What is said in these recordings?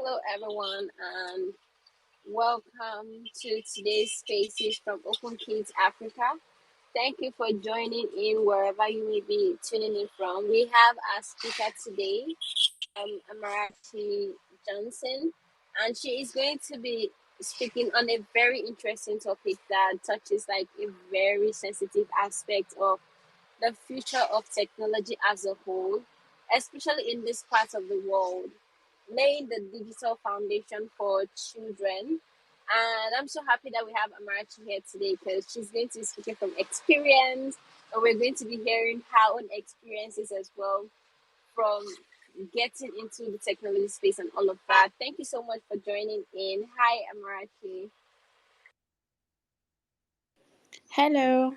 hello everyone, and welcome to today's Spaces from Openkids Africa. Thank you for joining in wherever you may be tuning in from. We have our speaker today, Amarachi Johnson, and she is going to be speaking on a very interesting topic that touches like a very sensitive aspect of the future of technology as a whole, especially in this part of the world, laying the digital foundation for children. And I'm so happy that we have Amarachi here today because she's going to be speaking from experience, and we're going to be hearing her own experiences as well from getting into the technology space and all of that. Thank you so much for joining in. Hi, Amarachi. Hello.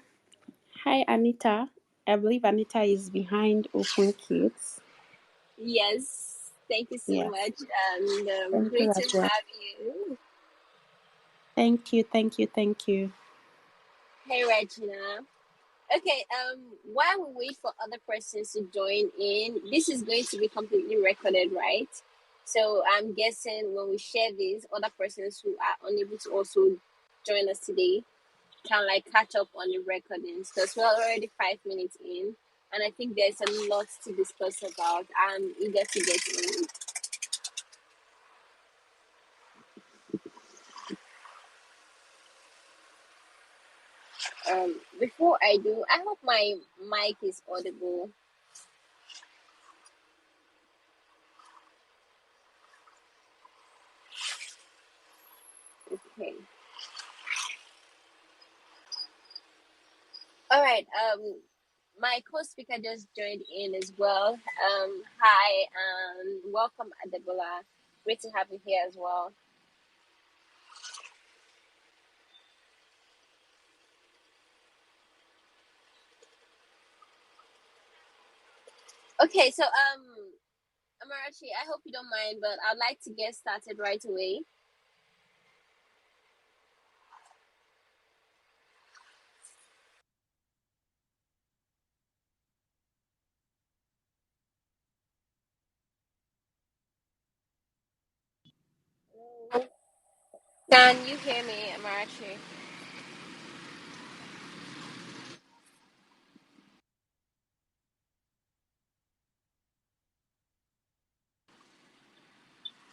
Hi, Anita. I believe Anita is behind Open Kids. Yes, thank you so Yes. much, and Thank you great to as well. have you. Thank you. Hey, Regina. Okay, while we wait for other persons to join in, this is going to be completely recorded, right? So I'm guessing when we share this, other persons who are unable to also join us today can like catch up on the recordings because we're already 5 minutes in, and I think there's a lot to discuss about. I'm eager to get in. Before I do, I hope my mic is audible. Okay. All right. My co-speaker just joined in as well. Hi and welcome, Adebola. Great to have you here as well. Okay, so Amarachi, I hope you don't mind, but I'd like to get started right away. Can you hear me, Amarachi?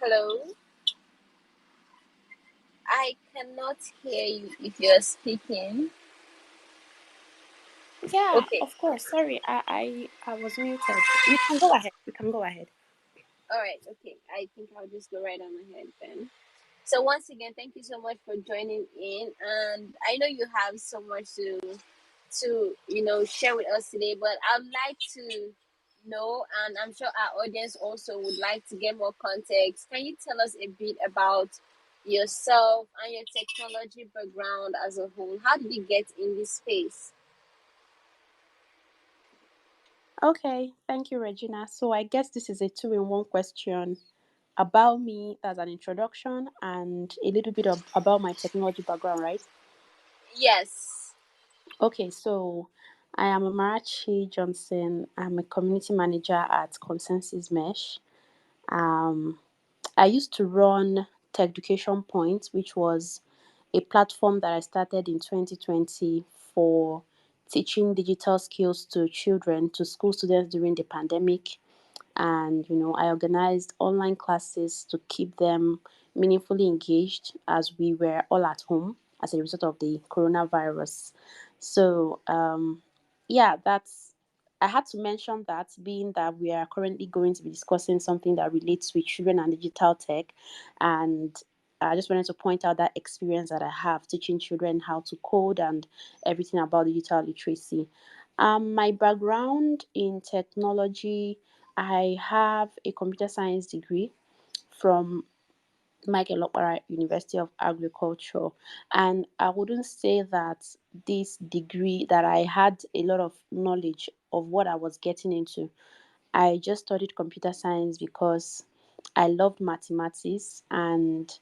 Hello? I cannot hear you if you're speaking. Yeah, Okay, of course. Sorry, I was muted. You can go ahead. You can go ahead. all right, okay. I think I'll just go right on ahead then. So once again, thank you so much for joining in, and I know you have so much to share with us today, but I'd like to know, and I'm sure our audience also would like to get more context. Can you tell us a bit about yourself and your technology background as a whole? How did you get in this space? Okay, thank you, Regina. So I guess this is a two-in-one question about me as an introduction and a little bit about my technology background, right? Yes. Okay, so I am Amarachi Johnson. I'm a community manager at Consensus Mesh. Um, I used to run Tech Education Point, which was a platform that I started in 2020 for teaching digital skills to children, to school students during the pandemic. And I organized online classes to keep them meaningfully engaged as we were all at home as a result of the coronavirus. So yeah, that's I had to mention that, being that we are currently going to be discussing something that relates with children and digital tech. And I just wanted to point out that experience that I have teaching children how to code and everything about digital literacy. My background in technology, I have a computer science degree from Michael Okpara University of Agriculture, and I wouldn't say that this degree that I had a lot of knowledge of what I was getting into. I just studied computer science because I loved mathematics, and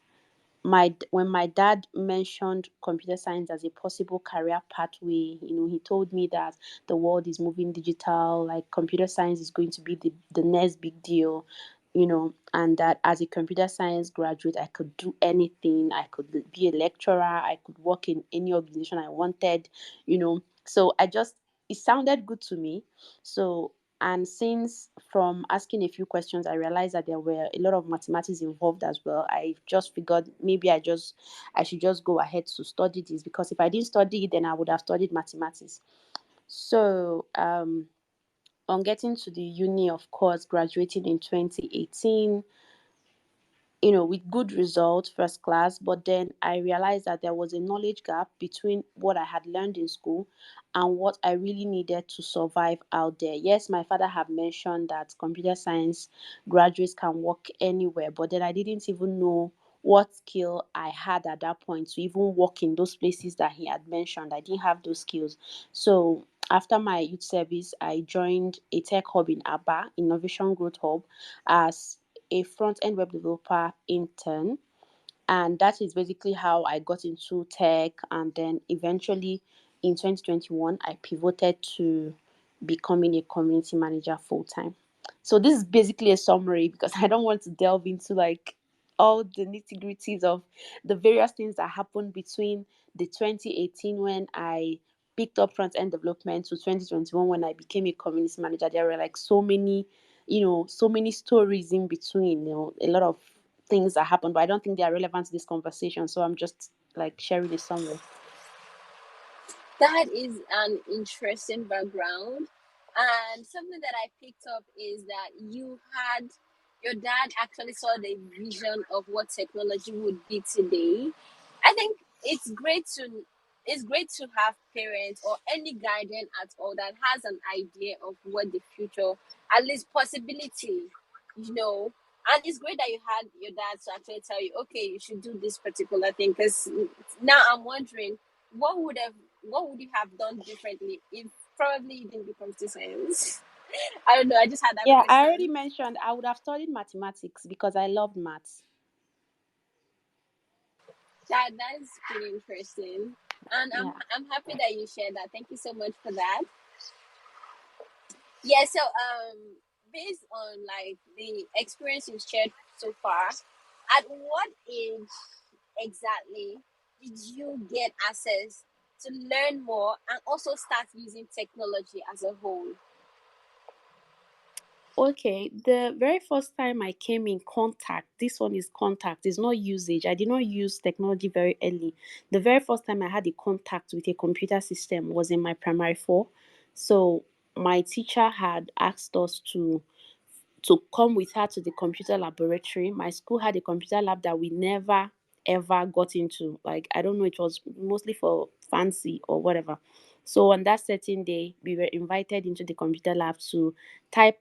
when my dad mentioned computer science as a possible career pathway, he told me that the world is moving digital, like computer science is going to be the next big deal. and that as a computer science graduate, I could do anything. I could be a lecturer, I could work in any organization I wanted, So it sounded good to me. So, and since from asking a few questions, I realized that there were a lot of mathematics involved as well. I just figured maybe I should just go ahead to study this, because if I didn't study it, then I would have studied mathematics. So, on getting to the uni, of course, graduating in 2018, with good results, first class. But then I realized that there was a knowledge gap between what I had learned in school and what I really needed to survive out there. Yes, my father had mentioned that computer science graduates can work anywhere, but then I didn't even know what skill I had at that point to even work in those places that he had mentioned. I didn't have those skills. So after my youth service, I joined a tech hub in Aba, Innovation Growth Hub, as a front end web developer intern. And that is basically how I got into tech. And then eventually in 2021, I pivoted to becoming a community manager full time. So this is basically a summary, because I don't want to delve into like all the nitty gritties of the various things that happened between the 2018 when I picked up front end development to 2021 when I became a community manager. There were like so many stories in between, a lot of things that happened, but I don't think they are relevant to this conversation. So I'm just like sharing a summary. That is an interesting background. And something that I picked up is that your dad actually saw the vision of what technology would be today. I think it's great to have parents or any guardian at all that has an idea of what the future, at least possibility, you know. And it's great that you had your dad to actually tell you, okay, you should do this particular thing. Because now I'm wondering, what would have what would you have done differently if probably you didn't become science? I don't know. I just had that Yeah, I already question. mentioned I would have studied mathematics because I loved maths. That is pretty interesting, and Yeah. I'm happy that you shared that. Thank you so much for that. Yeah. So based on like the experience you've shared so far, at what age exactly did you get access to learn more and also start using technology as a whole? Okay, the very first time I came in contact, this one is contact, is not usage. I did not use technology very early. The very first time I had a contact with a computer system was in my primary four. So my teacher had asked us to come with her to the computer laboratory. My school had a computer lab that we never ever got into. Like, I don't know, it was mostly for fancy or whatever. So on that certain day, we were invited into the computer lab to type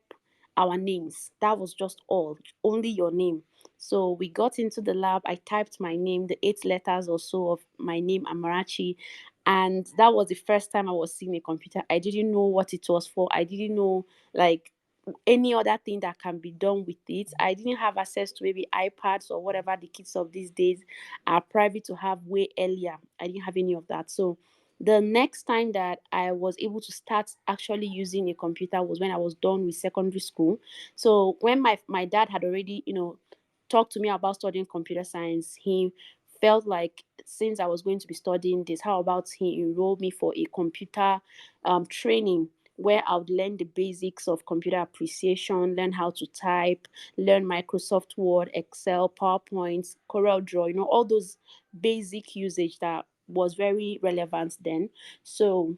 our names. That was just all, only your name. So we got into the lab. I typed my name, the 8 letters or so of my name, Amarachi. And that was the first time I was seeing a computer. I didn't know what it was for. I didn't know like any other thing that can be done with it. I didn't have access to maybe iPads or whatever the kids of these days are private to have way earlier. I didn't have any of that. So the next time that I was able to start actually using a computer was when I was done with secondary school. So when my dad had already, talked to me about studying computer science, he felt like since I was going to be studying this, how about he enrolled me for a computer training where I would learn the basics of computer appreciation, learn how to type, learn Microsoft Word, Excel, PowerPoint, CorelDRAW, all those basic usage that was very relevant then. So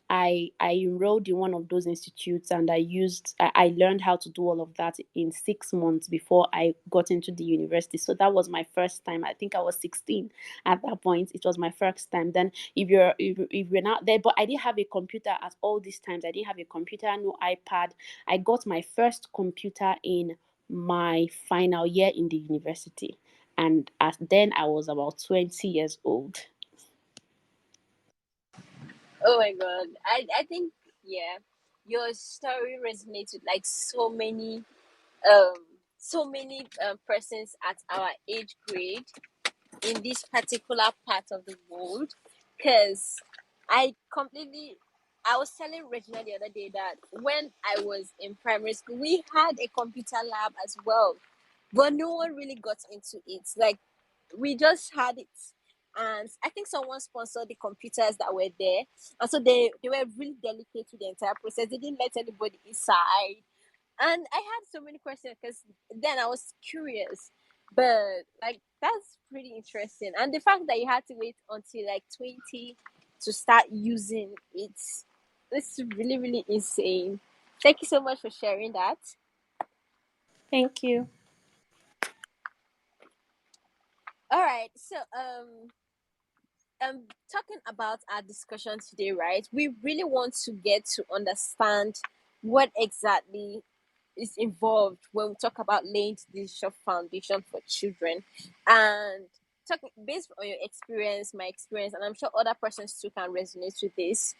I enrolled in one of those institutes, and I learned how to do all of that in 6 months before I got into the university. So that was my first time. I think I was 16 at that point. It was my first time. Then if you're not there, but I didn't have a computer at all these times. I didn't have a computer, no iPad. I got my first computer in my final year in the university. And then I was about 20 years old. Oh my god. I think yeah, your story resonates with like um so many persons at our age grade in this particular part of the world, because I completely I was telling Regina the other day that when I was in primary school, we had a computer lab as well, but no one really got into it. Like, we just had it, and I think someone sponsored the computers that were there, and so they were really delicate to the entire process. They didn't let anybody inside, and I had so many questions because then I was curious. But like, that's pretty interesting, and the fact that you had to wait until like 20 to start using it, it's really really insane. Thank you so much for sharing that. Thank you. All right, so talking about our discussion today, right? We really want to get to understand what exactly is involved when we talk about laying the digital foundation for children, and talking based on your experience, my experience, and I'm sure other persons too can resonate with this.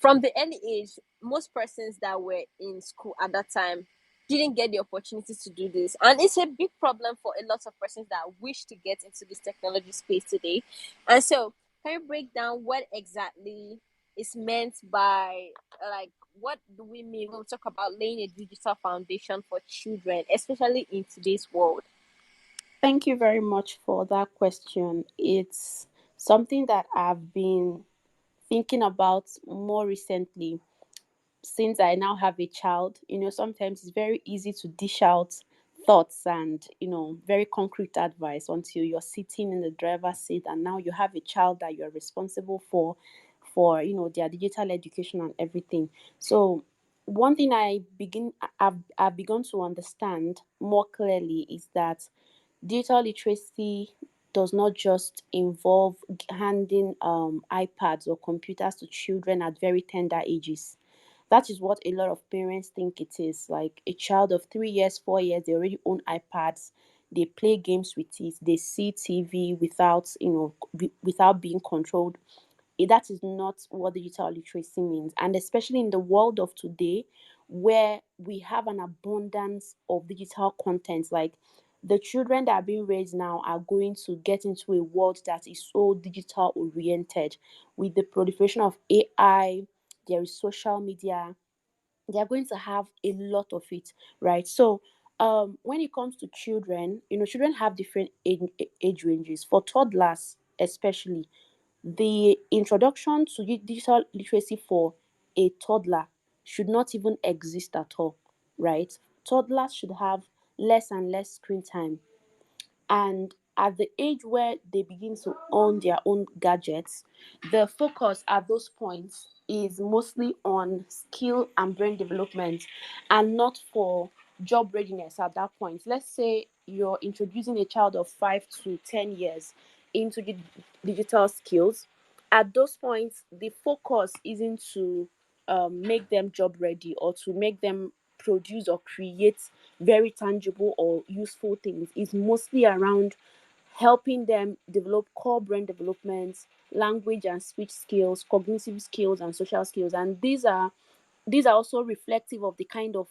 From the early age, most persons that were in school at that time didn't get the opportunity to do this, and it's a big problem for a lot of persons that wish to get into this technology space today. And so, can you break down what exactly is meant by, like, what do we mean when we talk about laying a digital foundation for children, especially in today's world? Thank you very much for that question. It's something that I've been thinking about more recently since I now have a child. Sometimes it's very easy to dish out thoughts and, very concrete advice until you're sitting in the driver's seat and now you have a child that you're responsible for, their digital education and everything. So one thing I've begun to understand more clearly is that digital literacy does not just involve handing iPads or computers to children at very tender ages. That is what a lot of parents think it is. Like a child of 3 years, 4 years, they already own iPads. They play games with it. They see TV without, without being controlled. That is not what digital literacy means. And especially in the world of today, where we have an abundance of digital content, like the children that are being raised now are going to get into a world that is so digital oriented with the proliferation of AI. There is social media. They are going to have a lot of it, right? So when it comes to children, children have different age ranges. For toddlers especially, the introduction to digital literacy for a toddler should not even exist at all, right? Toddlers should have less and less screen time, and at the age where they begin to own their own gadgets, the focus at those points is mostly on skill and brain development and not for job readiness at that point. Let's say you're introducing a child of 5 to 10 years into digital skills. At those points, the focus isn't to make them job ready or to make them produce or create very tangible or useful things. It's mostly around helping them develop core brain development, language and speech skills, cognitive skills, and social skills. And these are also reflective of the kind of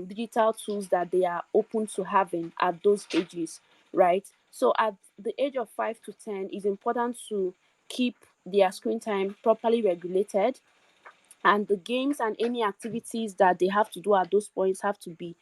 digital tools that they are open to having at those ages, right? So at the age of 5 to 10, it's important to keep their screen time properly regulated, and the games and any activities that they have to do at those points have to be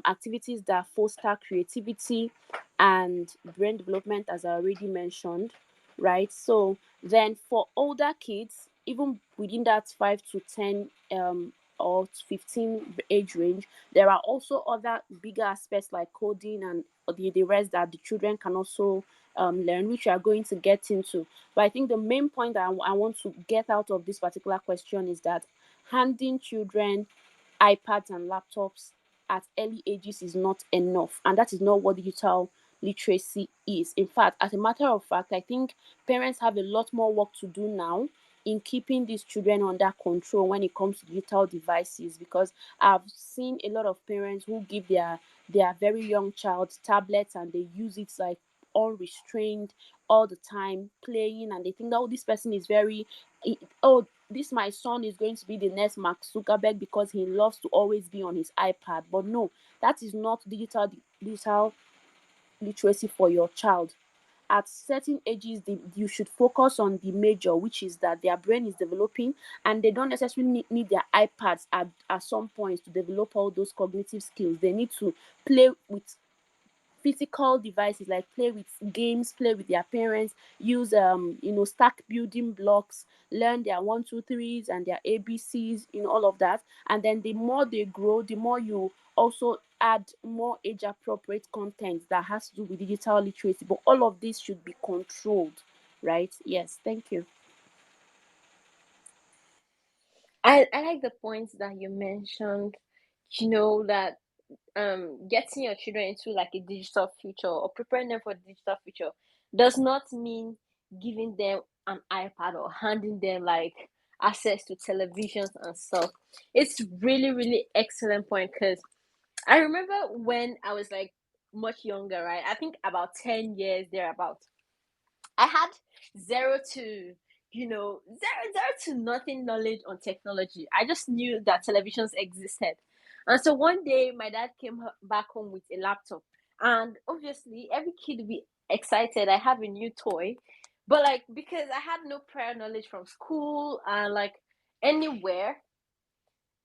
activities that foster creativity and brain development, as I already mentioned, right? So then for older kids, even within that 5 to 10 or 15 age range, there are also other bigger aspects like coding and the rest that the children can also learn, which we are going to get into. But I think the main point that I want to get out of this particular question is that handing children iPads and laptops at early ages is not enough, and that is not what digital literacy is. In fact, as a matter of fact, I think parents have a lot more work to do now in keeping these children under control when it comes to digital devices, because I've seen a lot of parents who give their very young child tablets and they use it like unrestrained all the time playing, and they think that, oh, this person is very, oh, this my son is going to be the next Mark Zuckerberg because he loves to always be on his iPad. But no, that is not digital literacy for your child. at certain ages you should focus on the major, which is that their brain is developing, and they don't necessarily need their iPads at some points to develop all those cognitive skills. They need to play with physical devices, like play with games, play with their parents, use stack building blocks, learn their 1 2 3s and their ABCs, all of that. And then the more they grow, the more you also add more age appropriate content that has to do with digital literacy. But all of this should be controlled, right? Yes, thank you. I like the points that you mentioned, that getting your children into like a digital future or preparing them for the digital future does not mean giving them an iPad or handing them like access to televisions and stuff. It's really, really excellent point, because I remember when I was like much younger, right? I think about 10 years thereabout. I had zero to, zero to nothing knowledge on technology. I just knew that televisions existed. And so one day my dad came back home with a laptop. And obviously every kid will be excited. I have a new toy. But like, because I had no prior knowledge from school and like anywhere,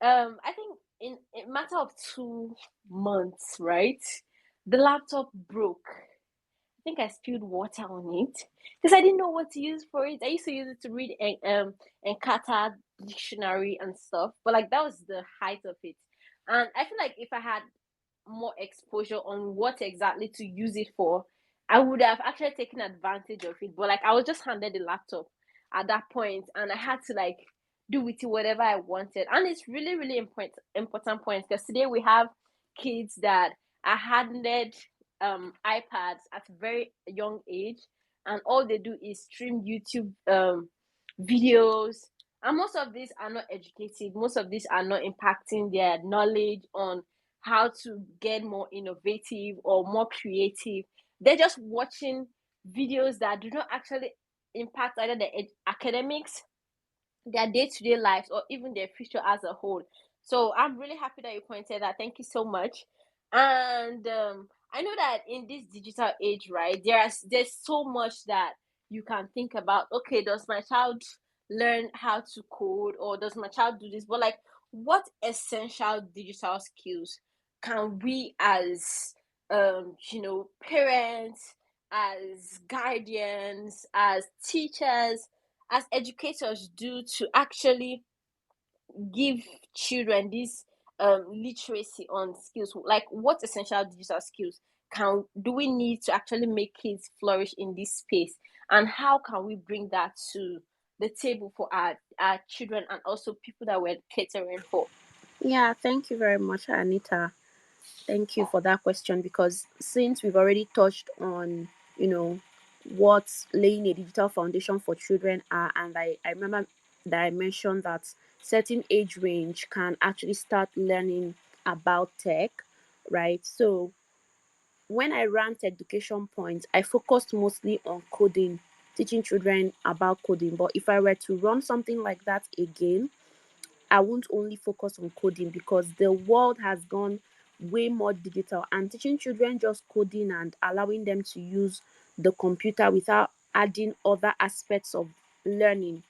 I think in a matter of 2 months, right? The laptop broke. I think I spilled water on it because I didn't know what to use for it. I used to use it to read Encarta dictionary and stuff, but like that was the height of it. And I feel like if I had more exposure on what exactly to use it for, I would have actually taken advantage of it. But like I was just handed the laptop at that point, and I had to like do with it whatever I wanted. And it's really, really important point, because today we have kids that are handed iPads at a very young age, and all they do is stream YouTube videos. And most of these are not educative. Most of these are not impacting their knowledge on how to get more innovative or more creative. They're just watching videos that do not actually impact either the academics, their day-to-day lives, or even their future as a whole. So I'm really happy that you pointed that. Thank you so much. And I know that in this digital age, right, there's so much that you can think about. Okay, does my child learn how to code, or does my child do this? But like, what essential digital skills can we as parents, as guardians, as teachers, as educators do to actually give children this literacy on skills? Like, what essential digital skills can do we need to actually make kids flourish in this space, and how can we bring that to the table for our children and also people that we're catering for? Yeah, thank you very much, Anita. Thank you for that question, because since we've already touched on, what laying a digital foundation for children are, and I remember that I mentioned that certain age range can actually start learning about tech, right? So when I ran education points, I focused mostly on coding, teaching children about coding. But if I were to run something like that again, I won't only focus on coding, because the world has gone way more digital, and teaching children just coding and allowing them to use the computer without adding other aspects of learning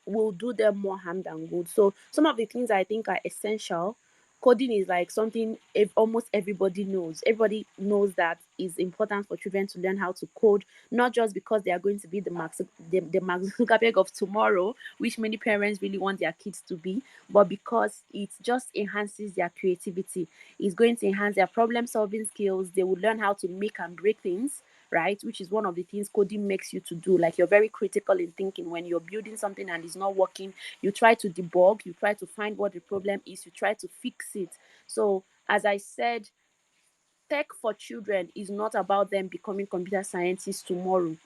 will do them more harm than good. So some of the things I think are essential. Coding is like something almost everybody knows. Everybody knows that it's important for children to learn how to code, not just because they are going to be the Mark Zuckerberg of tomorrow, which many parents really want their kids to be, but because it just enhances their creativity. It's going to enhance their problem solving skills. They will learn how to make and break things, right? Which is one of the things coding makes you to do. Like, you're very critical in thinking. When you're building something and it's not working, you try to debug, you try to find what the problem is, you try to fix it. So, as I said, tech for children is not about them becoming computer scientists tomorrow.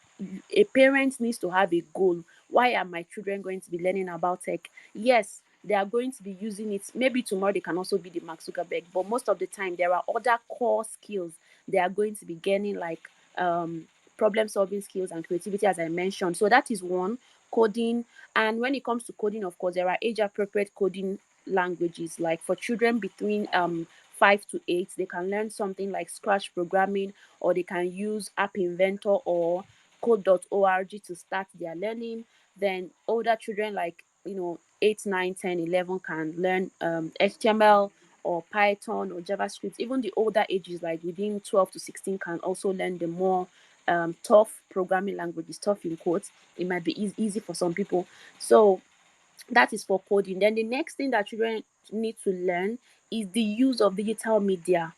A parent needs to have a goal. Why are my children going to be learning about tech? Yes, they are going to be using it. Maybe tomorrow they can also be the Mark Zuckerberg, but most of the time there are other core skills they are going to be gaining, like problem solving skills and creativity, as I mentioned. So that is one, coding. And when it comes to coding, of course, there are age appropriate coding languages, like for children between 5 to 8, they can learn something like Scratch programming, or they can use App Inventor or code.org to start their learning. Then older children like 8, 9, 10, 11 can learn HTML or Python or JavaScript. Even the older ages, like within 12 to 16, can also learn the more tough programming languages, tough in quotes. It might be easy for some people. So that is for coding. Then the next thing that children need to learn is the use of digital media.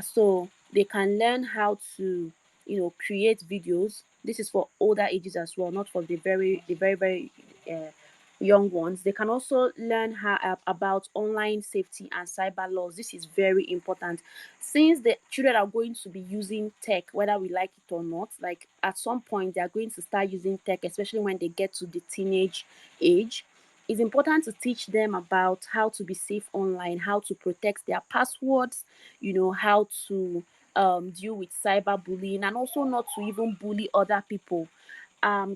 So they can learn how to create videos. This is for older ages as well, not for the very uh, young ones. They can also learn how about online safety and cyber laws. This is very important, since the children are going to be using tech whether we like it or not. Like at some point they are going to start using tech, especially when they get to the teenage age. It's important to teach them about how to be safe online, how to protect their passwords, how to deal with cyberbullying, and also not to even bully other people.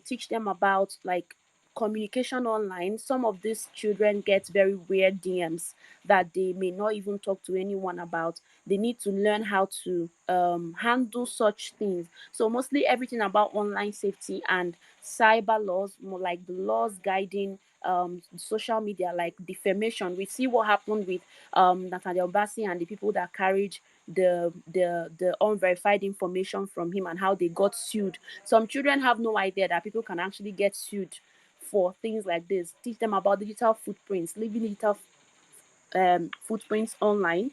Teach them about like communication online. Some of these children get very weird DMs that they may not even talk to anyone about. They need to learn how to handle such things. So mostly everything about online safety and cyber laws, more like the laws guiding social media, like defamation. We see what happened with Nathaniel Bassey and the people that carried the unverified information from him, and how they got sued. Some children have no idea that people can actually get sued for things like this. Teach them about digital footprints, leaving digital footprints online.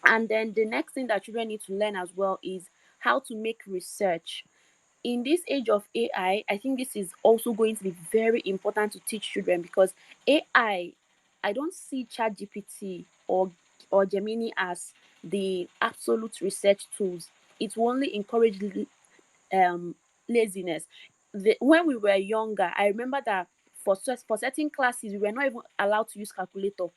And then the next thing that children need to learn as well is how to make research. In this age of I think this is also going to be very important to teach children, because I don't see ChatGPT or Gemini as the absolute research tools. It will only encourage um laziness. When we were younger, I remember that for certain classes we were not even allowed to use calculator.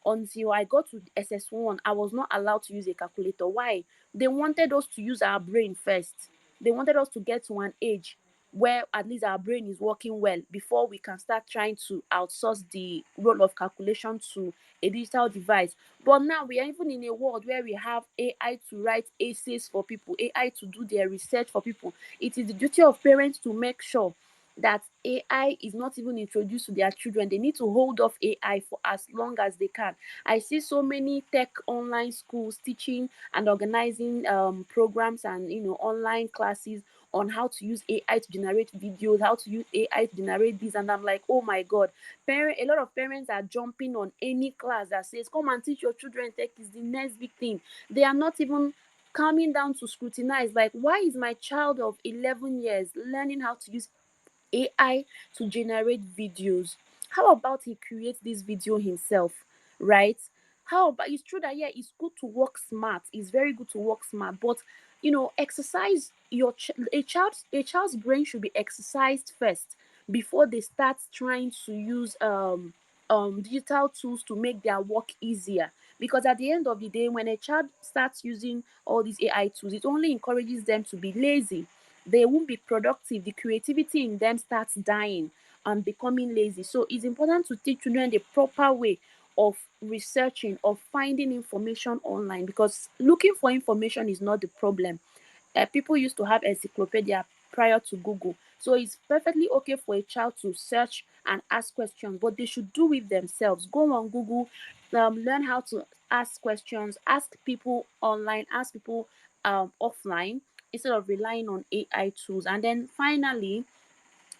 Until I got to SS1, I was not allowed to use a calculator. Why? They wanted us to use our brain first. They wanted us to get to an age where at least our brain is working well before we can start trying to outsource the role of calculation to a digital device. But now we are even in a world where we have AI to write essays for people, AI to do their research for people. It is the duty of parents to make sure that AI is not even introduced to their children. They need to hold off AI for as long as they can. I see so many tech online schools teaching and organizing programs and online classes on how to use AI to generate videos, how to use AI to generate this, and I'm like, oh my god, a lot of parents are jumping on any class that says come and teach your children tech is the next big thing. They are not even coming down to scrutinize, like, why is my child of 11 years learning how to use AI to generate videos? How about he creates this video himself, right? How about, it's true that, yeah, it's good to work smart. It's very good to work smart, but exercise a child's brain should be exercised first before they start trying to use digital tools to make their work easier. Because at the end of the day, when a child starts using all these AI tools, it only encourages them to be lazy. They won't be productive. The creativity in them starts dying and becoming lazy. So it's important to teach children the proper way of researching, of finding information online, because looking for information is not the problem. People used to have encyclopedia prior to Google. So it's perfectly okay for a child to search and ask questions, but they should do it themselves. Go on Google, learn how to ask questions, ask people online, ask people offline, instead of relying on AI tools. And then finally,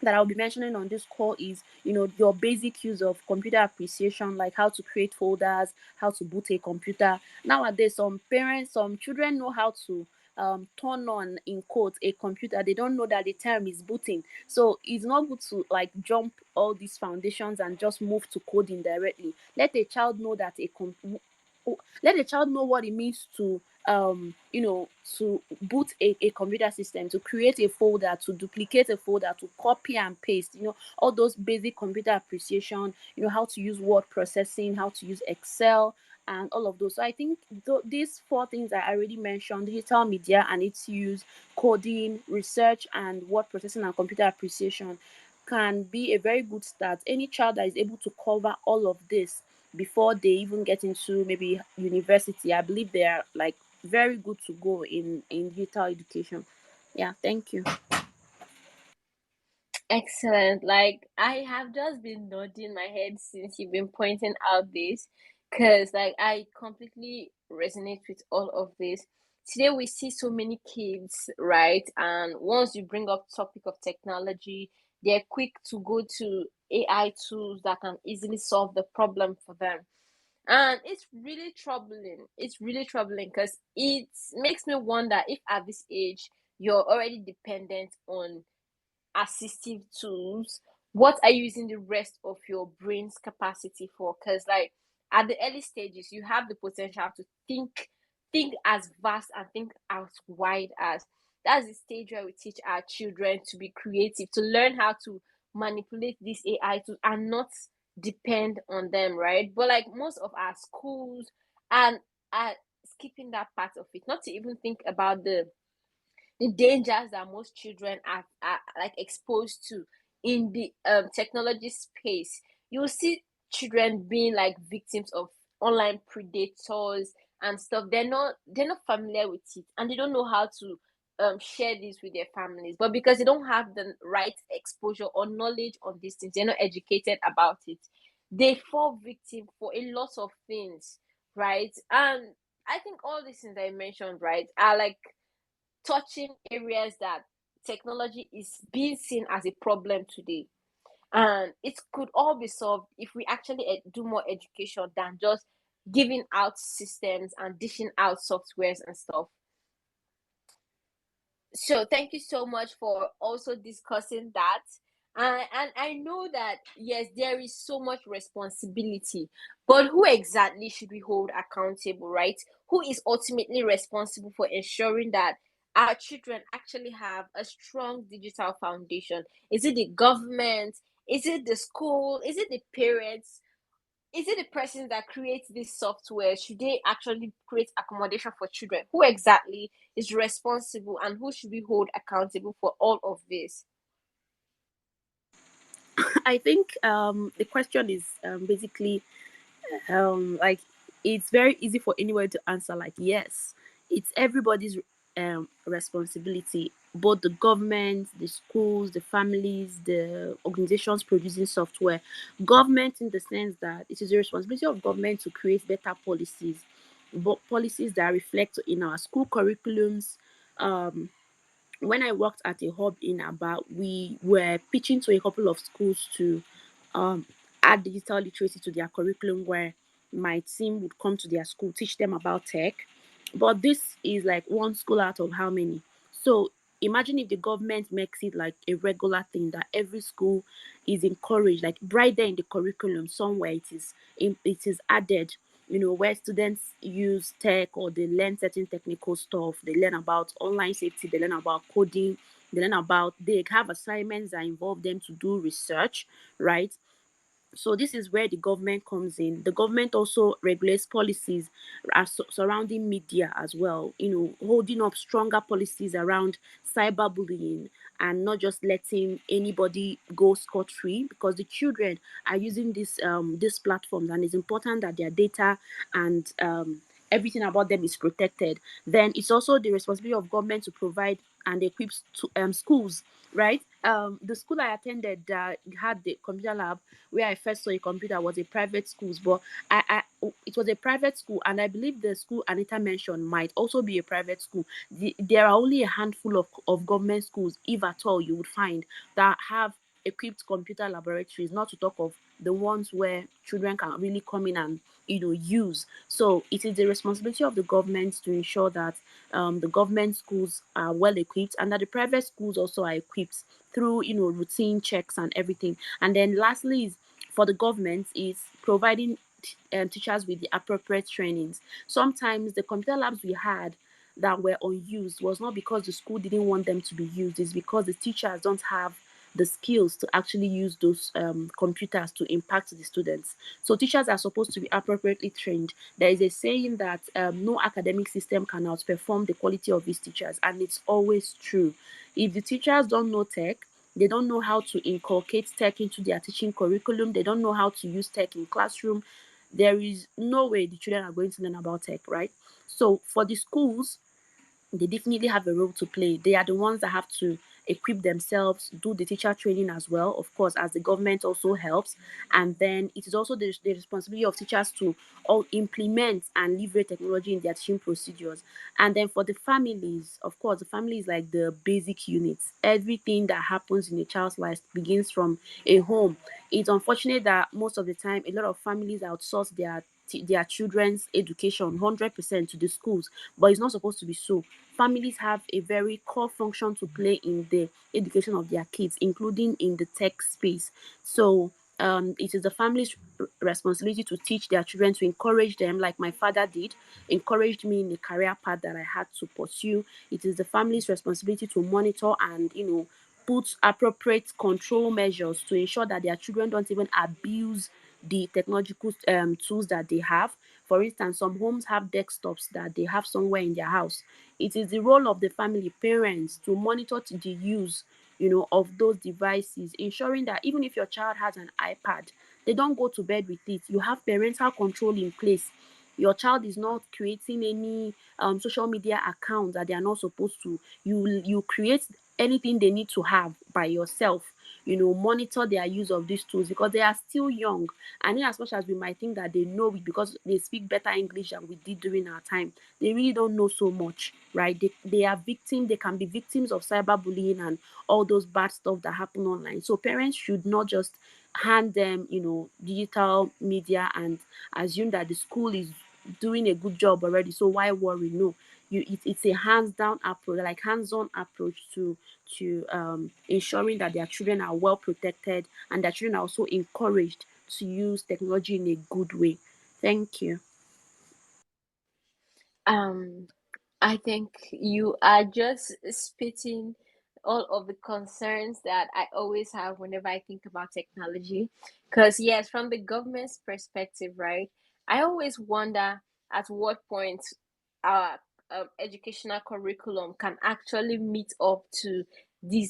that I'll be mentioning on this call is, your basic use of computer appreciation, like how to create folders, how to boot a computer. Nowadays, some children know how to turn on, in quotes, a computer. They don't know that the term is booting. So it's not good to like jump all these foundations and just move to coding directly. Let a child know what it means to boot a computer system, to create a folder, to duplicate a folder, to copy and paste, all those basic computer appreciation, how to use word processing, how to use Excel, and all of those. So I think these four things that I already mentioned: digital media and its use, coding, research, and word processing and computer appreciation, can be a very good start. Any child that is able to cover all of this before they even get into maybe university. I believe they are like very good to go in digital education. Yeah, thank you. Excellent. Like I have just been nodding my head since you've been pointing out this, because like I completely resonate with all of this. Today we see so many kids, right? And once you bring up topic of technology, they're quick to go to AI tools that can easily solve the problem for them. And it's really troubling. It's really troubling because it makes me wonder if at this age you're already dependent on assistive tools, what are you using the rest of your brain's capacity for? Because like at the early stages you have the potential to think as vast and think as wide as. That's the stage where we teach our children to be creative, to learn how to manipulate these AI tools and not depend on them, right? But like most of our schools and are skipping that part of it, not to even think about the dangers that most children are like exposed to in the technology space. You'll see children being like victims of online predators and stuff. They're not familiar with it, and they don't know how to share this with their families. But because they don't have the right exposure or knowledge on these things, they're not educated about it. They fall victim for a lot of things, right? And I think all these things I mentioned, right, are like touching areas that technology is being seen as a problem today, and it could all be solved if we actually do more education than just giving out systems and dishing out softwares and stuff. So thank you so much for also discussing that. And I know that yes, there is so much responsibility, but who exactly should we hold accountable, right? Who is ultimately responsible for ensuring that our children actually have a strong digital foundation? Is it the government? Is it the school? Is it the parents? Is it the person that creates this software? Should they actually create accommodation for children? Who exactly is responsible, and who should we hold accountable for all of this? I think the question is basically like it's very easy for anyone to answer like yes, it's everybody's responsibility, both the government, the schools, the families, the organizations producing software. Government in the sense that it is the responsibility of government to create better policies, but policies that reflect in our school curriculums. When I worked at a hub in Aba, we were pitching to a couple of schools to um, add digital literacy to their curriculum, where my team would come to their school, teach them about tech. But this is like one school out of how many? So imagine if the government makes it like a regular thing that every school is encouraged, like right there in the curriculum somewhere it is added, where students use tech or they learn certain technical stuff, they learn about online safety, they learn about coding, they have assignments that involve them to do research, right? So this is where the government comes in. The government also regulates policies surrounding media as well, holding up stronger policies around cyberbullying and not just letting anybody go scot-free, because the children are using these platforms, and it's important that their data and everything about them is protected. Then it's also the responsibility of government to provide and equip schools, right? The school I attended had the computer lab. Where I first saw a computer was a private schools, but it was a private school, and I believe the school Anita mentioned might also be a private school. There are only a handful of government schools, if at all, you would find that have equipped computer laboratories. Not to talk of the ones where children can really come in and use. So it is the responsibility of the government to ensure that the government schools are well equipped, and that the private schools also are equipped through routine checks and everything. And then lastly is for the government is providing teachers with the appropriate trainings. Sometimes the computer labs we had that were unused was not because the school didn't want them to be used, it's because the teachers don't have the skills to actually use those computers to impact the students. So teachers are supposed to be appropriately trained. There is a saying that no academic system can outperform the quality of its teachers, and it's always true. If the teachers don't know tech, they don't know how to inculcate tech into their teaching curriculum, they don't know how to use tech in classroom, there is no way the children are going to learn about tech, right? So for the schools, they definitely have a role to play. They are the ones that have to equip themselves, do the teacher training as well, of course, as the government also helps. And then it is also the responsibility of teachers to all implement and leverage technology in their teaching procedures. And then for the families, of course, the family is like the basic units. Everything that happens in a child's life begins from a home. It's unfortunate that most of the time a lot of families outsource their children's education 100% to the schools, but it's not supposed to be so. Families have a very core function to play in the education of their kids, including in the tech space. So it is the family's responsibility to teach their children, to encourage them, like my father did, encouraged me in the career path that I had to pursue. It is the family's responsibility to monitor and, put appropriate control measures to ensure that their children don't even abuse the technological tools that they have. For instance, some homes have desktops that they have somewhere in their house. It is the role of the family parents to monitor the use, of those devices, ensuring that even if your child has an iPad, they don't go to bed with it. You have parental control in place. Your child is not creating any social media accounts that they are not supposed to. You create anything they need to have by yourself. Monitor their use of these tools because they are still young. And in as much as we might think that they know it because they speak better English than we did during our time, they really don't know so much, right? They can be victims of cyberbullying and all those bad stuff that happen online. So parents should not just hand them, digital media and assume that the school is doing a good job already. So why worry? No, it's a hands down approach, like hands-on approach to ensuring that their children are well protected and their children are also encouraged to use technology in a good way. Thank you. Um, I think you are just spitting all of the concerns that I always have whenever I think about technology. Because, yes, from the government's perspective, right, I always wonder at what point our educational curriculum can actually meet up to the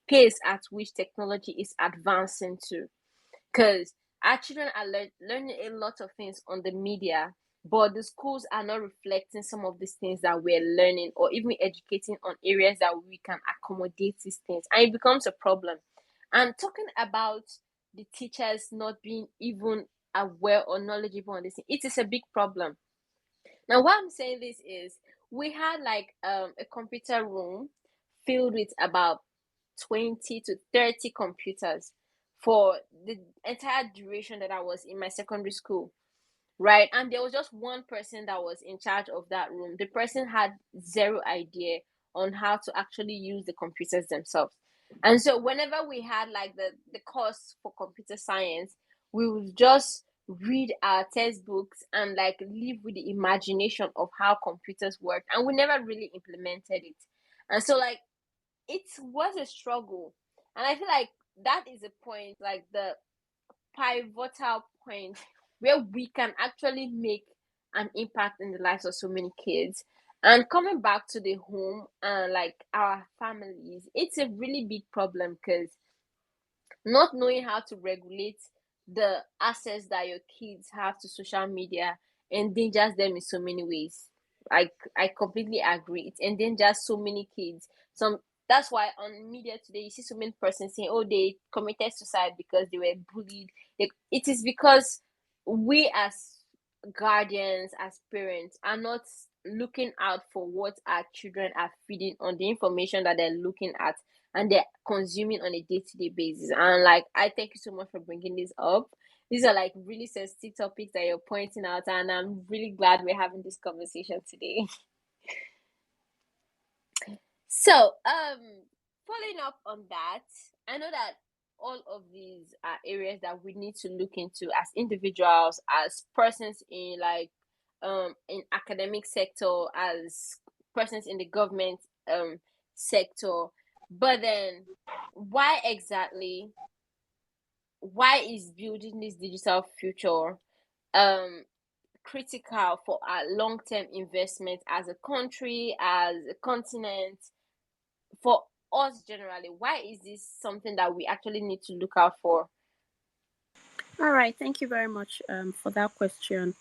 pace at which technology is advancing to. Because our children are learning a lot of things on the media, but the schools are not reflecting some of these things that we're learning or even educating on areas that we can accommodate these things, and it becomes a problem. And talking about the teachers not being even aware or knowledgeable on this thing, it is a big problem. Now why I'm saying this is we had like a computer room filled with about 20 to 30 computers for the entire duration that I was in my secondary school, right? And there was just one person that was in charge of that room. The person had zero idea on how to actually use the computers themselves. And so whenever we had like the course for computer science, we would just read our textbooks and like live with the imagination of how computers work, and we never really implemented it. And so like it was a struggle. And I feel like that is a point, like the pivotal point where we can actually make an impact in the lives of so many kids. And coming back to the home and like our families, it's a really big problem because not knowing how to regulate the access that your kids have to social media endangers them in so many ways. I completely agree. It endangers so many kids. Some That's why on media today you see so many persons saying, "Oh, they committed suicide because they were bullied." It is because we as guardians, as parents, are not looking out for what our children are feeding on, the information that they're looking at and they're consuming on a day-to-day basis. And like, I thank you so much for bringing this up. These are like really sensitive topics that you're pointing out, and I'm really glad we're having this conversation today. So, following up on that, I know that all of these are areas that we need to look into as individuals, as persons in academic sector, as persons in the government sector. But then, why exactly? Why is building this digital future um critical for our long-term investment as a country, as a continent, for us generally? Why is this something that we actually need to look out for? All right, thank you very much for that question.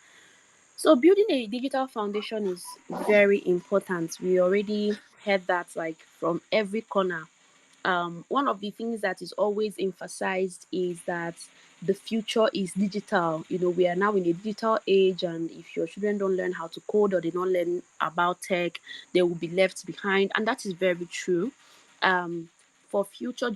So building a digital foundation is very important. We already heard that like from every corner. One of the things that is always emphasized is that the future is digital. You know, we are now in a digital age, and if your children don't learn how to code or they don't learn about tech, they will be left behind, and that is very true. Um, for future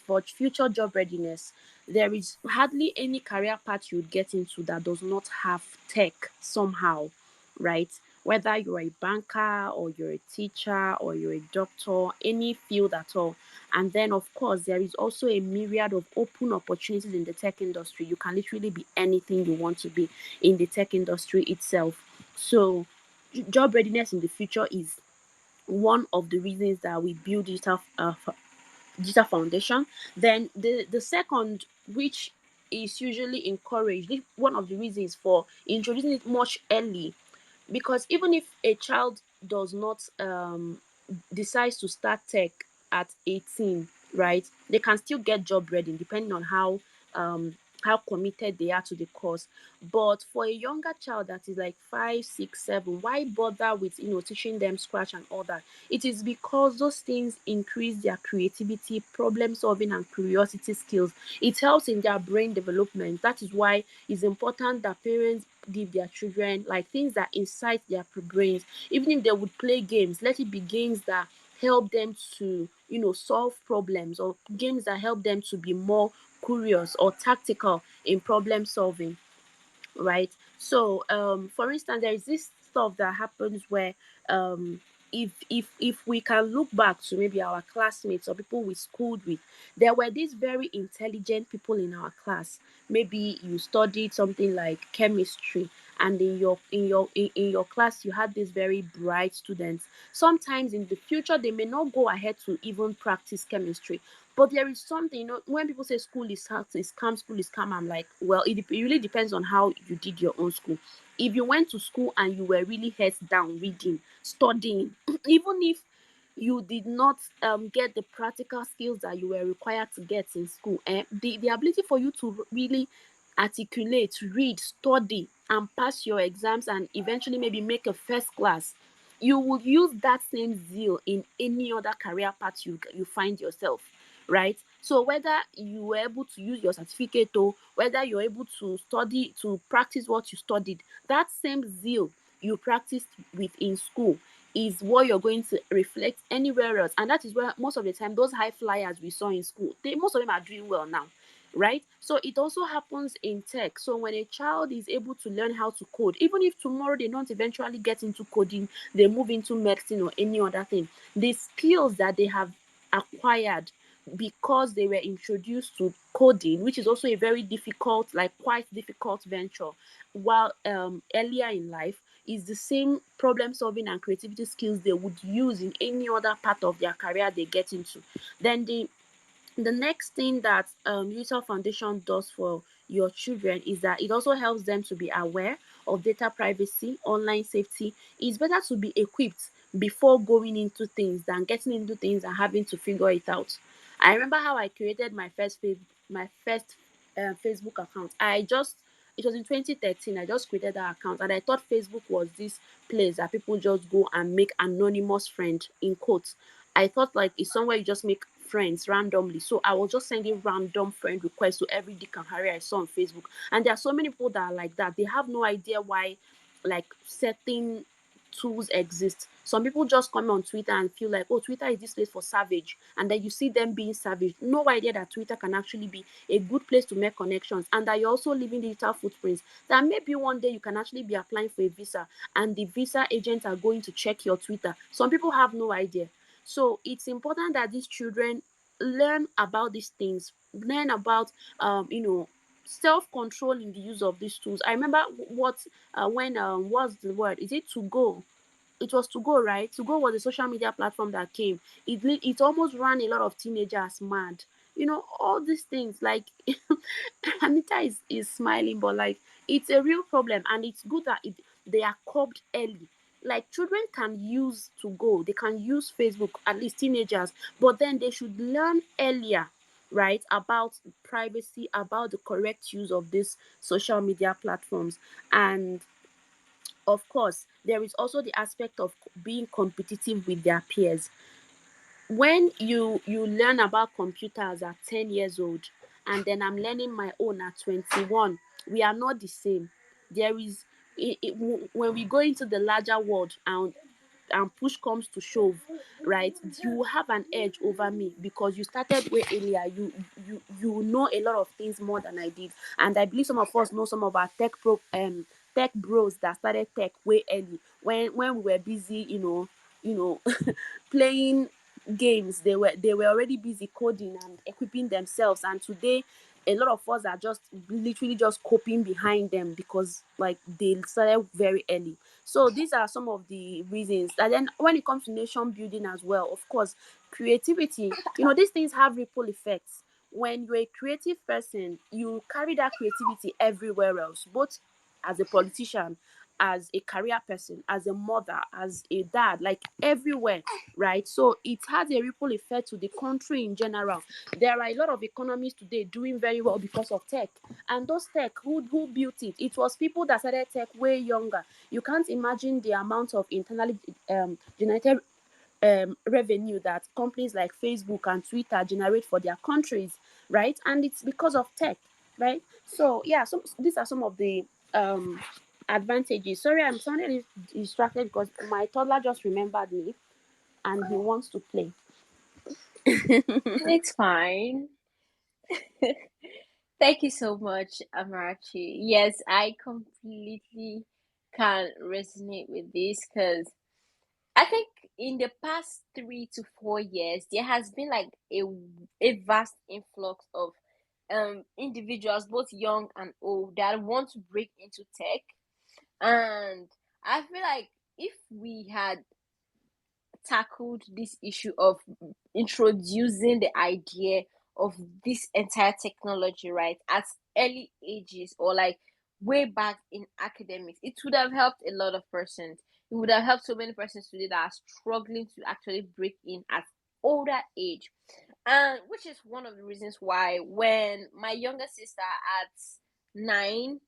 for future job readiness, there is hardly any career path you would get into that does not have tech somehow, right? Whether you're a banker or you're a teacher or you're a doctor, any field at all. And then, of course, there is also a myriad of open opportunities in the tech industry. You can literally be anything you want to be in the tech industry itself. So, job readiness in the future is one of the reasons that we build digital foundation. Then the second, which is usually encouraged, one of the reasons for introducing it much early, because even if a child does not decides to start tech at 18, right, they can still get job ready depending on um how committed they are to the course. But for a younger child that is like 5, 6, 7, why bother with teaching them scratch and all that? It is because those things increase their creativity, problem solving, and curiosity skills. It helps in their brain development. That is why it's important that parents give their children like things that incite their brains. Even if they would play games, let it be games that help them to solve problems, or games that help them to be more curious or tactical in problem solving, right? So for instance, there is this stuff that happens where um if we can look back to maybe our classmates or people we schooled with, there were these very intelligent people in our class. Maybe you studied something like chemistry, and in your class you had these very bright students. Sometimes in the future they may not go ahead to even practice chemistry, but there is something, when people say school is hard, is calm, school is calm, I'm like, well, it really depends on how you did your own school. If you went to school and you were really heads down reading, studying, even if you did not get the practical skills that you were required to get in school, the ability for you to really articulate, read, study, and pass your exams and eventually maybe make a first class, you would use that same zeal in any other career path you find yourself, right? So whether you were able to use your certificate, or whether you're able to study to practice what you studied, that same zeal you practiced with in school is what you're going to reflect anywhere else. And that is where most of the time those high flyers we saw in school, most of them are doing well now, right? So it also happens in tech. So when a child is able to learn how to code, even if tomorrow they don't eventually get into coding, they move into medicine or any other thing, the skills that they have acquired because they were introduced to coding, which is also a very difficult, like quite difficult venture, while earlier in life, is the same problem solving and creativity skills they would use in any other part of their career they get into. Then the next thing that Digital Foundation does for your children is that it also helps them to be aware of data privacy, online safety. It's better to be equipped before going into things than getting into things and having to figure it out. I remember how I created my first Facebook account. It was in 2013. I just created that account, and I thought Facebook was this place that people just go and make anonymous friend in quotes. I thought like it's somewhere you just make friends randomly. So I was just sending random friend requests to every Dick and Harry I saw on Facebook. And there are so many people that are like that. They have no idea why like certain tools exist. Some people just come on Twitter and feel like, oh, Twitter is this place for savage. And then you see them being savage. No idea that Twitter can actually be a good place to make connections, and that you're also leaving digital footprints. That maybe one day you can actually be applying for a visa and the visa agents are going to check your Twitter. Some people have no idea. So it's important that these children learn about these things, learn about self-control in the use of these tools. I remember what when what's the word? Is it to go? It was to go, right? To go was a social media platform that came. It almost ran a lot of teenagers mad. All these things like Anita is smiling, but like it's a real problem, and it's good that they are curbed early. Like children can use to go, they can use Facebook, at least teenagers, but then they should learn earlier right, about privacy, about the correct use of these social media platforms. And of course, there is also the aspect of being competitive with their peers. When you learn about computers at 10 years old, and then I'm learning my own at 21, we are not the same. There is when we go into the larger world, and push comes to shove, right, you have an edge over me because you started way earlier. You know a lot of things more than I did, and I believe some of us know some of our tech bros that started tech way early, when we were busy, playing games. They were already busy coding and equipping themselves, and today a lot of us are just literally just coping behind them because like they started very early. So these are some of the reasons. And then when it comes to nation building as well, of course, creativity, these things have ripple effects. When you're a creative person, you carry that creativity everywhere else, both as a politician, as a career person, as a mother, as a dad, like everywhere, right? So it has a ripple effect to the country in general. There are a lot of economies today doing very well because of tech. And those tech, who built it? It was people that started tech way younger. You can't imagine the amount of internally generated revenue that companies like Facebook and Twitter generate for their countries, right? And it's because of tech, right? So yeah, so these are some of the um advantages. Sorry, I'm sounding distracted because my toddler just remembered me and he wants to play. It's fine. Thank you so much, Amarachi. Yes, I completely can resonate with this because I think in the past 3 to 4 years, there has been like a vast influx of individuals, both young and old, that want to break into tech. And I feel like if we had tackled this issue of introducing the idea of this entire technology right at early ages, or like way back in academics, it would have helped a lot of persons. It would have helped so many persons today that are struggling to actually break in at older age. And which is one of the reasons why when my younger sister at 9,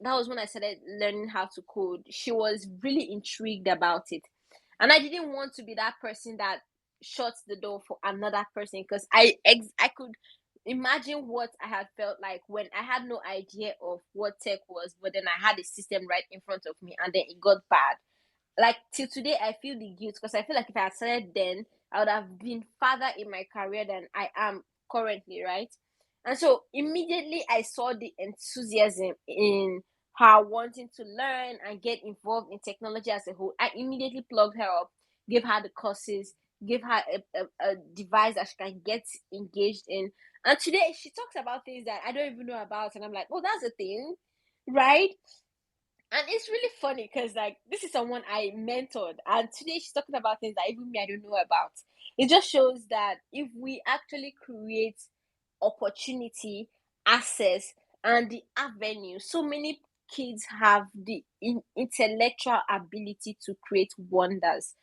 that was when I started learning how to code, she was really intrigued about it. And I didn't want to be that person that shuts the door for another person, because I could imagine what I had felt like when I had no idea of what tech was, but then I had a system right in front of me and then it got bad. Like till today I feel the guilt, because I feel like if I had started then, I would have been farther in my career than I am currently, right? And so immediately I saw the enthusiasm in her wanting to learn and get involved in technology as a whole. I immediately plugged her up, gave her the courses, gave her a device that she can get engaged in. And today she talks about things that I don't even know about, and I'm like, oh, that's a thing, right? And it's really funny because like this is someone I mentored, and today she's talking about things that even me I don't know about. It just shows that if we actually create opportunity, access, and the avenue, so many kids have the intellectual ability to create wonders.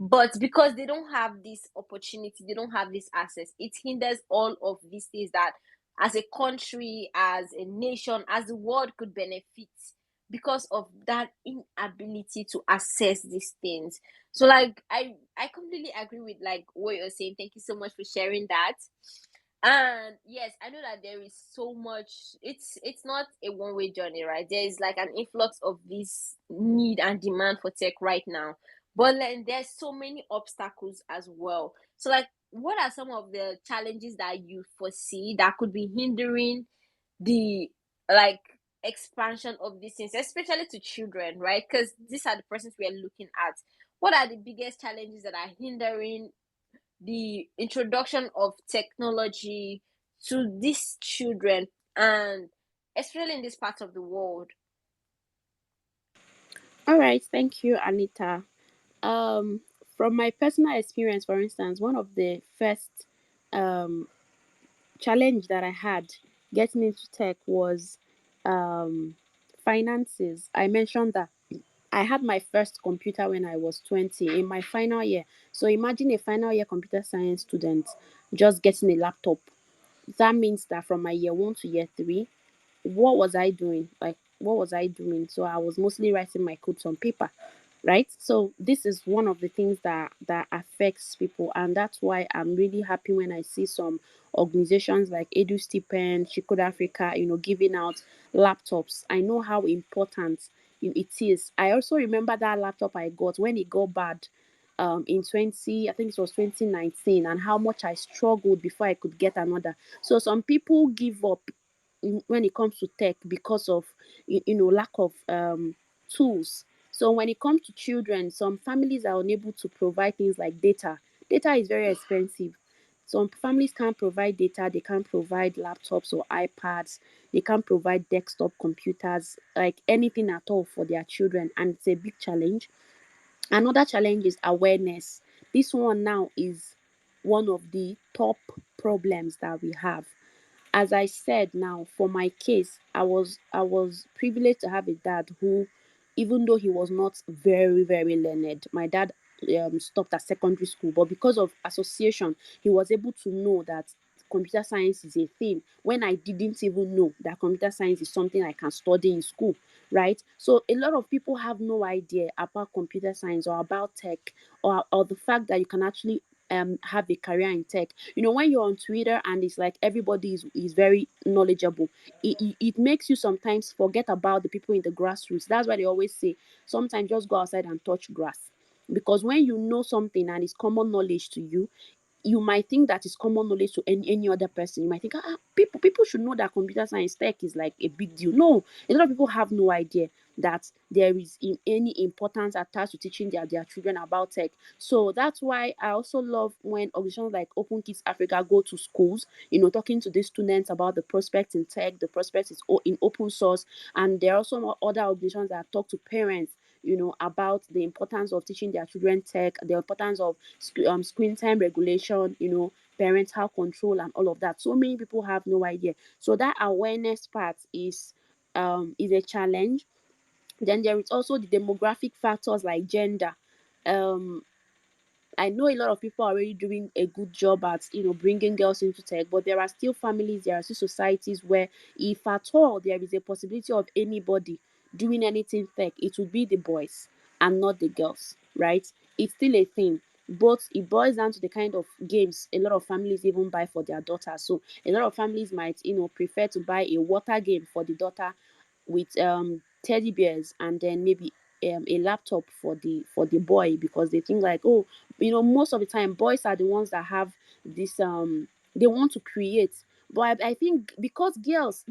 But because they don't have this opportunity, they don't have this access, it hinders all of these things that as a country, as a nation, as the world could benefit, because of that inability to assess these things. So like I completely agree with like what you're saying. Thank you so much for sharing that. And yes, I know that there is so much. It's not a one-way journey, right? There is like an influx of this need and demand for tech right now, but then there's so many obstacles as well. So like, what are some of the challenges that you foresee that could be hindering the like expansion of these things, especially to children, right? Because these are the persons we are looking at. What are the biggest challenges that are hindering the introduction of technology to these children, and especially in this part of the world? All right, thank you, Anita. Um, from my personal experience, for instance, one of the first um, challenge that I had getting into tech was um, finances. I mentioned that I had my first computer when I was 20 in my final year. So imagine a final year computer science student just getting a laptop. that means that from my year 1 to year 3, what was I doing? Like, what was I doing? So I was mostly writing my codes on paper, right? So this is one of the things that affects people, and that's why I'm really happy when I see some organizations like Edu Stipend, Chicode Africa, giving out laptops. I know how important it is. I also remember that laptop I got when it got bad, in 20, I think it was 2019, and how much I struggled before I could get another. So some people give up when it comes to tech because of lack of tools. So when it comes to children, some families are unable to provide things like data. Data is very expensive. Some families can't provide data, they can't provide laptops or iPads, they can't provide desktop computers, like anything at all for their children, and it's a big challenge. Another challenge is awareness. This one now is one of the top problems that we have. As I said, now for my case, I was privileged to have a dad who, even though he was not very very learned, my dad stopped at secondary school, but because of association, he was able to know that computer science is a thing when I didn't even know that computer science is something I can study in school, right? So a lot of people have no idea about computer science or about tech, or the fact that you can actually have a career in tech. When you're on Twitter and it's like everybody is very knowledgeable, it makes you sometimes forget about the people in the grassroots. That's why they always say sometimes just go outside and touch grass, because when you know something and it's common knowledge to you, you might think that is common knowledge to any other person. You might think, people should know that computer science tech is like a big deal. No, a lot of people have no idea that there is any importance attached to teaching their children about tech. So that's why I also love when organizations like Open Kids Africa go to schools, talking to these students about the prospects in tech, the prospects in open source. And there are also other organizations that talk to parents, about the importance of teaching their children tech, the importance of screen time regulation, parental control, and all of that. So many people have no idea. So that awareness part is a challenge. Then there is also the demographic factors like gender. Um, I know a lot of people are already doing a good job at bringing girls into tech, but there are still families, there are still societies where, if at all there is a possibility of anybody doing anything tech, it would be the boys and not the girls, right? It's still a thing, but it boils down to the kind of games a lot of families even buy for their daughters. So a lot of families might prefer to buy a water game for the daughter with teddy bears, and then maybe a laptop for the boy, because they think like, oh, most of the time boys are the ones that have this they want to create. But I think because girls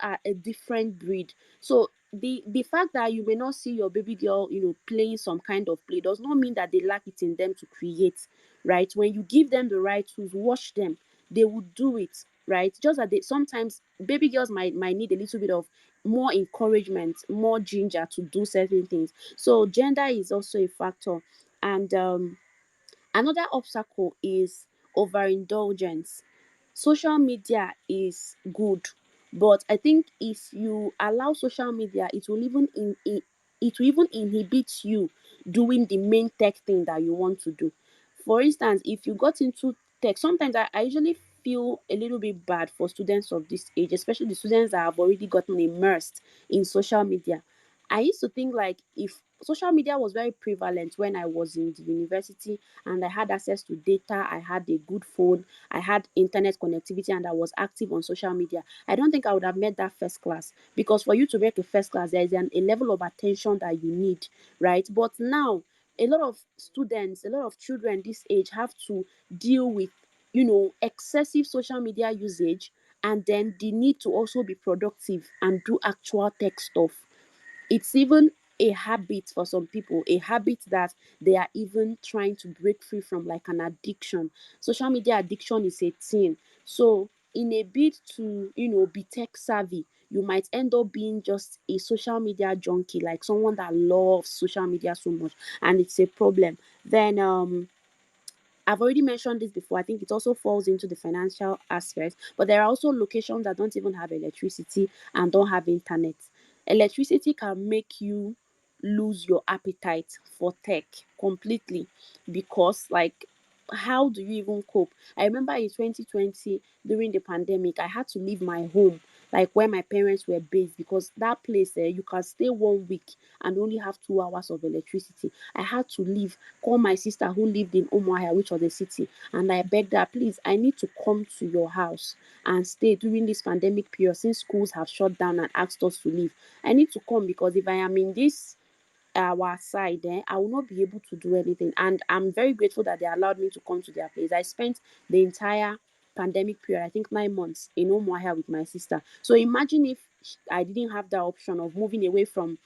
are a different breed, so the fact that you may not see your baby girl playing some kind of play does not mean that they lack it in them to create, right? When you give them the right tools, watch them, they will do it, right? Just that they sometimes baby girls might need a little bit of more encouragement, more ginger to do certain things. So gender is also a factor. And another obstacle is overindulgence. Social media is good, but I think if you allow social media, it will even inhibit you doing the main tech thing that you want to do. For instance, if you got into tech, sometimes I usually feel a little bit bad for students of this age, especially the students that have already gotten immersed in social media. I used to think like, if social media was very prevalent when I was in the university and I had access to data, I had a good phone, I had internet connectivity, and I was active on social media, I don't think I would have made that first class. Because for you to make a first class, there is a level of attention that you need, right? But now, a lot of students, a lot of children this age have to deal with, excessive social media usage, and then the need to also be productive and do actual tech stuff. It's even a habit for some people, a habit that they are even trying to break free from, like an addiction. Social media addiction is a thing. So in a bid to be tech savvy, you might end up being just a social media junkie, like someone that loves social media so much, and it's a problem. Then I've already mentioned this before. I think it also falls into the financial aspect, but there are also locations that don't even have electricity and don't have internet. Electricity can make you lose your appetite for tech completely, because, like, how do you even cope? I remember in 2020 during the pandemic, I had to leave my home, like where my parents were based, because that place you can stay 1 week and only have 2 hours of electricity. I had to leave, call my sister who lived in Umuahia, which was a city, and I begged her, please, I need to come to your house and stay during this pandemic period since schools have shut down and asked us to leave. I need to come because if I am in this our side, I will not be able to do anything. And I'm very grateful that they allowed me to come to their place. I spent the entire pandemic period, I think 9 months, in Umuahia with my sister. So imagine if I didn't have that option of moving away from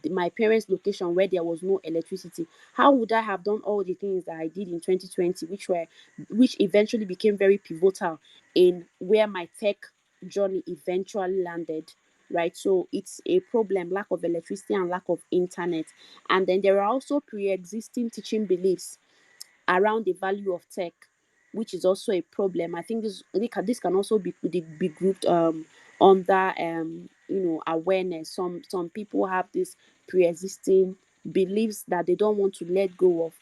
my parents' location where there was no electricity. How would I have done all the things that I did in 2020, which eventually became very pivotal in where my tech journey eventually landed? Right, so it's a problem, lack of electricity and lack of internet. And then there are also pre-existing teaching beliefs around the value of tech, which is also a problem. I think this can also be grouped under awareness. Some people have this pre-existing beliefs that they don't want to let go of,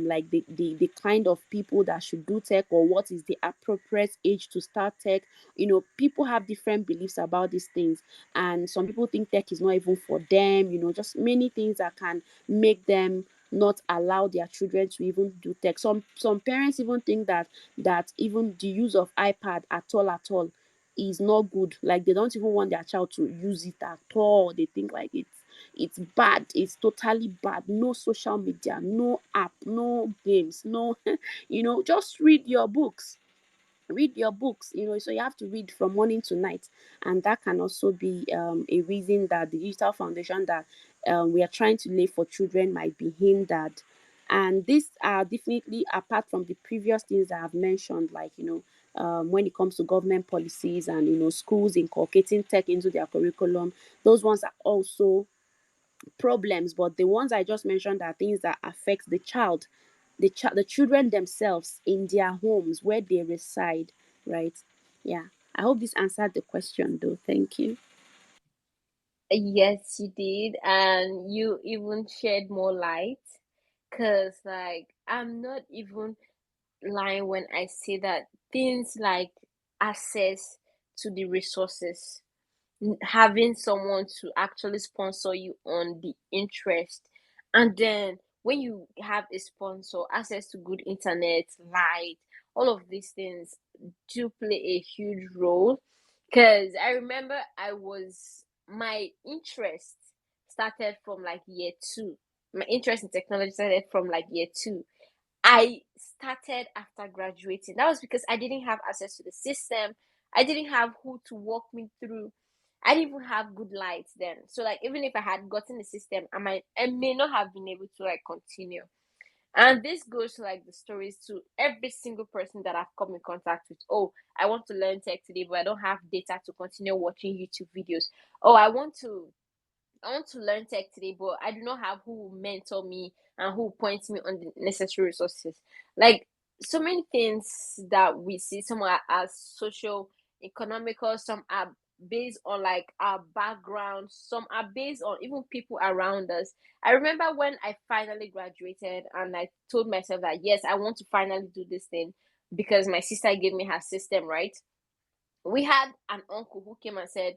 like the kind of people that should do tech, or what is the appropriate age to start tech. People have different beliefs about these things, and some people think tech is not even for them. Just many things that can make them not allow their children to even do tech. Some parents even think that even the use of iPad at all is not good. Like, they don't even want their child to use it at all. They think like it's bad. It's totally bad. No social media, no app, no games, no just read your books. So you have to read from morning to night. And that can also be a reason that the digital foundation that we are trying to lay for children might be hindered. And these are definitely apart from the previous things that I've mentioned, like when it comes to government policies and schools inculcating tech into their curriculum. Those ones are also problems, but the ones I just mentioned are things that affect the children themselves in their homes where they reside, right? Yeah. I hope this answered the question, though. Thank you. Yes, you did, and you even shed more light. Cause like I'm not even lying when I say that things like access to the resources, having someone to actually sponsor you on the interest, and then when you have a sponsor, access to good internet, light, all of these things do play a huge role. Because I remember my interest started from like year two. My interest in technology started from like year two. I started after graduating. That was because I didn't have access to the system. I didn't have who to walk me through. I didn't even have good lights then. So like even if I had gotten the system, I may not have been able to like continue. And this goes to like the stories to every single person that I've come in contact with. Oh, I want to learn tech today, but I don't have data to continue watching YouTube videos. Oh, I want to learn tech today, but I do not have who will mentor me and who points me on the necessary resources. Like so many things that we see, some are as social, economical, some are based on like our background, some are based on even people around us. I remember when I finally graduated and I told myself that yes, I want to finally do this thing because my sister gave me her system, right? We had an uncle who came and said,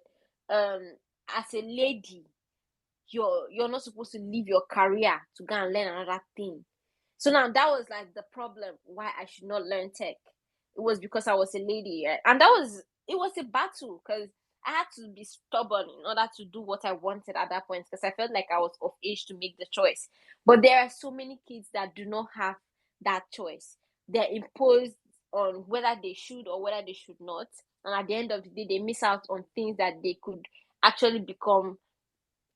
as a lady, you're not supposed to leave your career to go and learn another thing. So now that was like the problem why I should not learn tech. It was because I was a lady, right? And it was a battle because I had to be stubborn in order to do what I wanted at that point because I felt like I was of age to make the choice. But there are so many kids that do not have that choice. They're imposed on whether they should or whether they should not. And at the end of the day, they miss out on things that they could actually become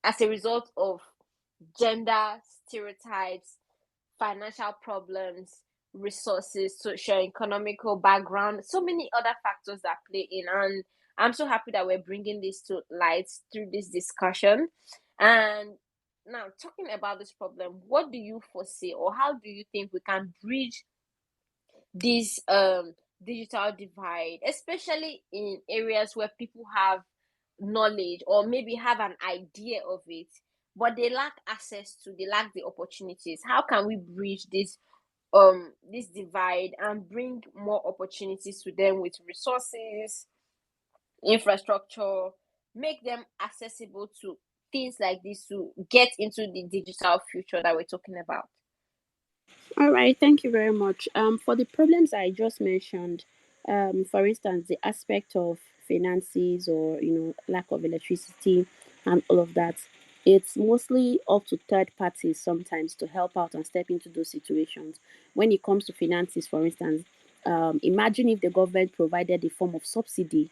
as a result of gender stereotypes, financial problems, resources, social, economical background, so many other factors that play in. And I'm so happy that we're bringing this to light through this discussion. And now, talking about this problem, what do you foresee, or how do you think we can bridge this digital divide, especially in areas where people have knowledge or maybe have an idea of it, but they lack access to, they lack the opportunities? How can we bridge this this divide and bring more opportunities to them with resources, infrastructure, make them accessible to things like this to get into the digital future that we're talking about. All right, thank you very much. For the problems I just mentioned, for instance, the aspect of finances or lack of electricity and all of that, it's mostly up to third parties sometimes to help out and step into those situations. When it comes to finances, for instance, imagine if the government provided a form of subsidy.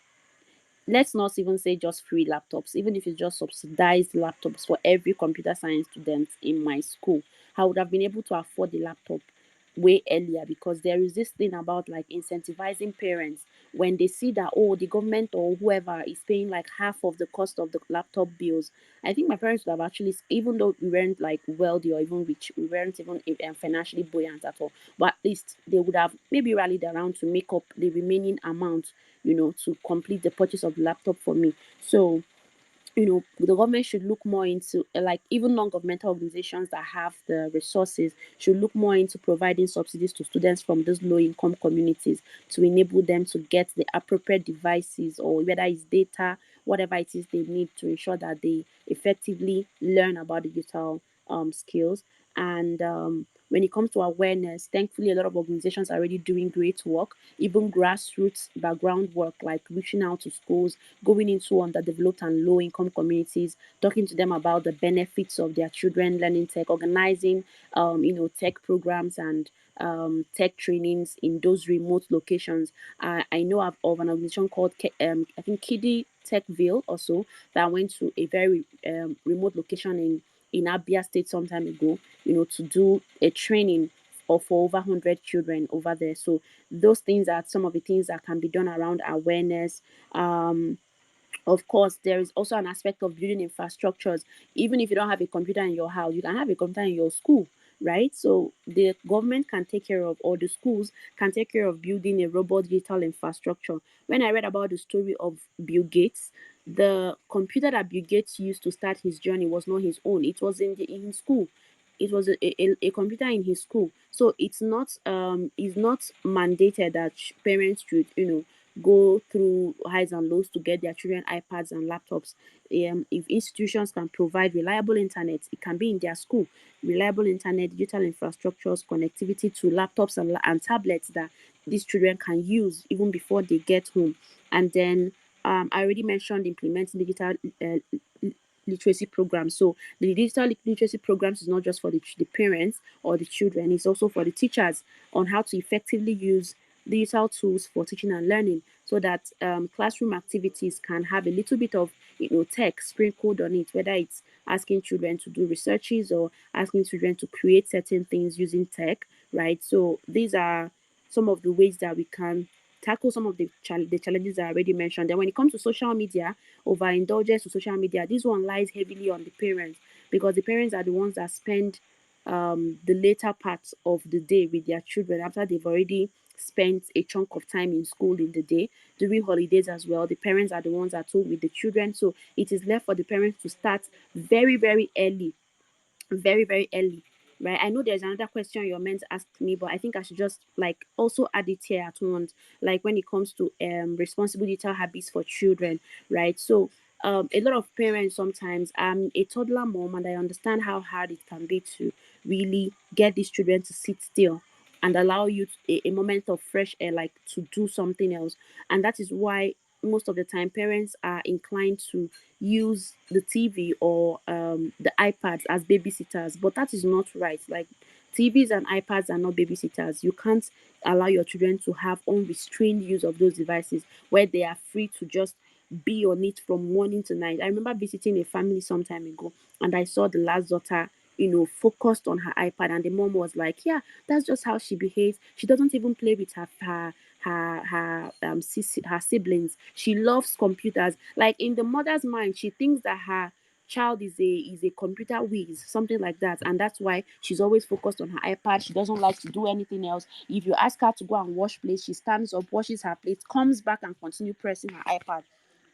Let's not even say just free laptops, even if it's just subsidized laptops for every computer science student in my school, I would have been able to afford the laptop way earlier, because there is this thing about like incentivizing parents when they see that, oh, the government or whoever is paying like half of the cost of the laptop bills. I think my parents would have actually, even though we weren't like wealthy or even rich, we weren't even financially buoyant at all, but at least they would have maybe rallied around to make up the remaining amount, to complete the purchase of the laptop for me. So the government should look more into, like, even non-governmental organizations that have the resources should look more into providing subsidies to students from those low-income communities to enable them to get the appropriate devices, or whether it's data, whatever it is they need, to ensure that they effectively learn about digital skills. And when it comes to awareness, thankfully, a lot of organizations are already doing great work, even grassroots background work, like reaching out to schools, going into underdeveloped and low income communities, talking to them about the benefits of their children learning tech, organizing, tech programs and tech trainings in those remote locations. I know of an organization called, I think, Kiddie Techville also, that went to a very remote location in Abia State some time ago, to do a training of for over 100 children over there. So those things are some of the things that can be done around awareness. Of course, there is also an aspect of building infrastructures. Even if you don't have a computer in your house, you can have a computer in your school, right? So the government can take care of, or the schools can take care of building a robust digital infrastructure. When I read about the story of Bill Gates, the computer that Bill Gates used to start his journey was not his own. It was in school. It was a computer in his school. So it's not mandated that parents should go through highs and lows to get their children iPads and laptops. If institutions can provide reliable internet, it can be in their school, reliable internet, digital infrastructures, connectivity to laptops and tablets that these children can use even before they get home. And then I already mentioned implementing digital literacy programs. So the digital literacy programs is not just for the parents or the children, it's also for the teachers on how to effectively use digital tools for teaching and learning, so that classroom activities can have a little bit of tech sprinkled on it, whether it's asking children to do researches or asking children to create certain things using tech, right? So these are some of the ways that we can tackle some of the challenges I already mentioned. Then when it comes to social media, overindulgence to social media, this one lies heavily on the parents, because the parents are the ones that spend the later parts of the day with their children after they've already spent a chunk of time in school in the day. During holidays as well, the parents are the ones that are with the children. So it is left for the parents to start very, very early, very, very early. Right. I know there's another question you're meant to ask me, but I think I should just like also add it here at once. Like when it comes to responsible digital habits for children, right? So a lot of parents sometimes, a toddler mom, and I understand how hard it can be to really get these children to sit still and allow you a moment of fresh air, like to do something else. And that is why most of the time parents are inclined to use the TV or the iPads as babysitters, but that is not right. Like TVs and iPads are not babysitters. You can't allow your children to have unrestrained use of those devices where they are free to just be on it from morning to night. I remember visiting a family some time ago, and I saw the last daughter, focused on her iPad, and the mom was like, "Yeah, that's just how she behaves. She doesn't even play with her siblings. She loves computers." Like in the mother's mind, she thinks that her child is a computer whiz, something like that, and that's why she's always focused on her iPad. She doesn't like to do anything else. If you ask her to go and wash plates, she stands up, washes her plate, comes back and continue pressing her iPad.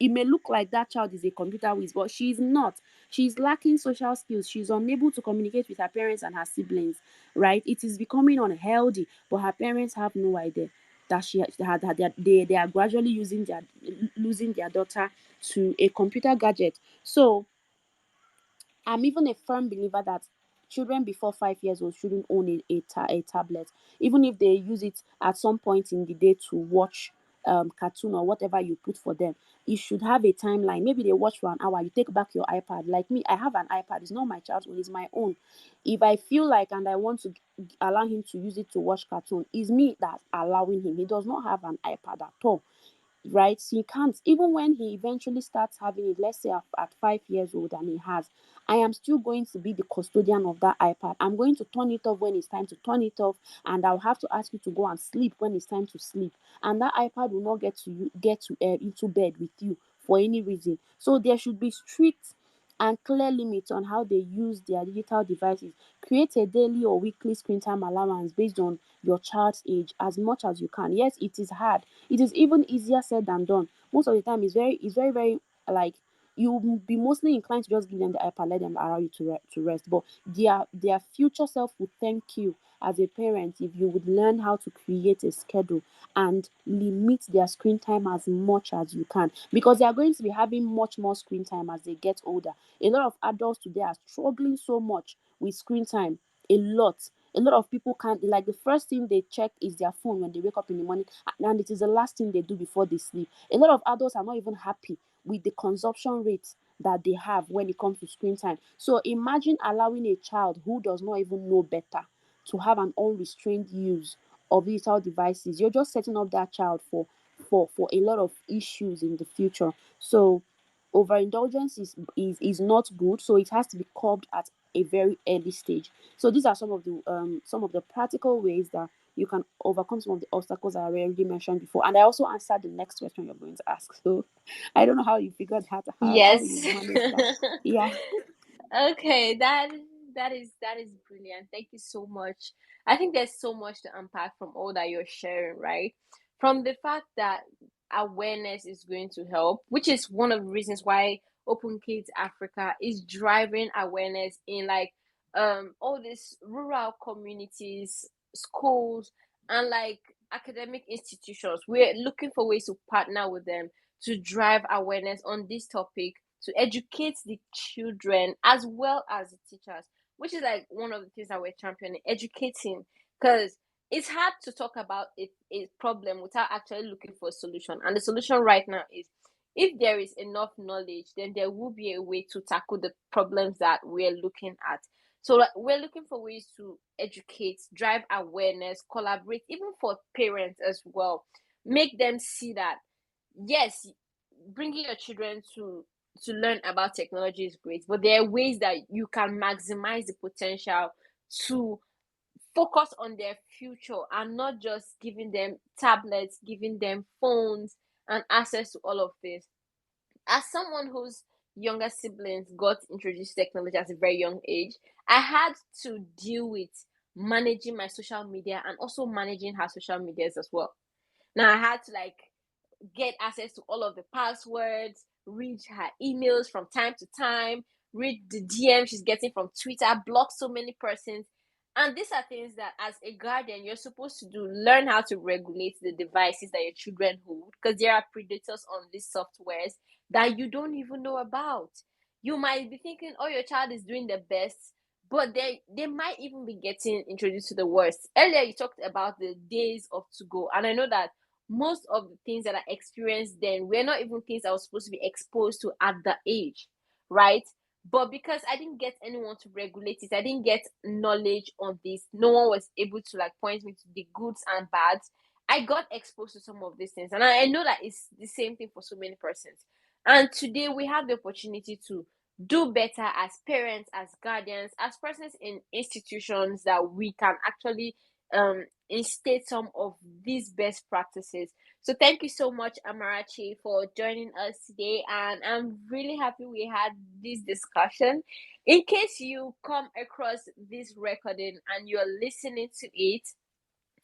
It may look like that child is a computer whiz, but she's not. She's lacking social skills. She's unable to communicate with her parents and her siblings, right? It is becoming unhealthy, but her parents have no idea that they are gradually losing their daughter to a computer gadget. So I'm even a firm believer that children before 5 years old shouldn't own a tablet, even if they use it at some point in the day to watch cartoon or whatever you put for them. You should have a timeline. Maybe they watch for an hour, you take back your iPad. Like me, I have an iPad. It's not my child's own, it's my own. If I feel like and I want to allow him to use it to watch cartoon, it's me that's allowing him. He does not have an iPad at all, right? So you can't, even when he eventually starts having it, let's say at 5 years old and he has, I am still going to be the custodian of that iPad. I'm going to turn it off when it's time to turn it off, and I'll have to ask you to go and sleep when it's time to sleep. And that iPad will not get to into bed with you for any reason. So there should be strict and clear limits on how they use their digital devices. Create a daily or weekly screen time allowance based on your child's age as much as you can. Yes, it is hard. It is even easier said than done. Most of the time, it's very, like, you will be mostly inclined to just give them the iPad, let them allow you to rest. But their future self would thank you as a parent if you would learn how to create a schedule and limit their screen time as much as you can, because they are going to be having much more screen time as they get older. A lot of adults today are struggling so much with screen time. A lot of people can't, like, the first thing they check is their phone when they wake up in the morning, and it is the last thing they do before they sleep. A lot of adults are not even happy with the consumption rates that they have when it comes to screen time. So imagine allowing a child who does not even know better to have an unrestrained use of digital devices. You're just setting up that child for a lot of issues in the future. So overindulgence is not good, so it has to be curbed at a very early stage. So these are some of the practical ways that you can overcome some of the obstacles I already mentioned before. And I also answered the next question you're going to ask. So I don't know how you figured how Yes. you managed that. Yeah. Okay, that is brilliant. Thank you so much. I think there's so much to unpack from all that you're sharing, right? From the fact that awareness is going to help, which is one of the reasons why Open Kids Africa is driving awareness in, like, all these rural communities, schools, and like academic institutions. We're looking for ways to partner with them to drive awareness on this topic, to educate the children as well as the teachers, which is like one of the things that we're championing, educating, because it's hard to talk about a problem without actually looking for a solution. And the solution right now is, if there is enough knowledge, then there will be a way to tackle the problems that we're looking at. So, like, we're looking for ways to educate, drive awareness, collaborate, even for parents as well. Make them see that, yes, bringing your children to learn about technology is great, but there are ways that you can maximize the potential to focus on their future, and not just giving them tablets, giving them phones and access to all of this. As someone whose younger siblings got introduced to technology at a very young age, I had to deal with managing my social media and also managing her social medias as well. Now I had to, like, get access to all of the passwords, read her emails from time to time, read the DM she's getting from Twitter, block so many persons. And these are things that, as a guardian, you're supposed to do. Learn how to regulate the devices that your children hold, because there are predators on these softwares that you don't even know about. You might be thinking, oh, your child is doing the best, but they might even be getting introduced to the worst. Earlier, you talked about the days of to go, and I know that most of the things that I experienced then were not even things I was supposed to be exposed to at the age, right? But because I didn't get anyone to regulate it, I didn't get knowledge on this. No one was able to, like, point me to the goods and bads. I got exposed to some of these things, and I know that it's the same thing for so many persons. And today we have the opportunity to do better as parents, as guardians, as persons in institutions, that we can actually instate some of these best practices. So thank you so much, Amarachi, for joining us today, and I'm really happy we had this discussion. In case you come across this recording and you're listening to it,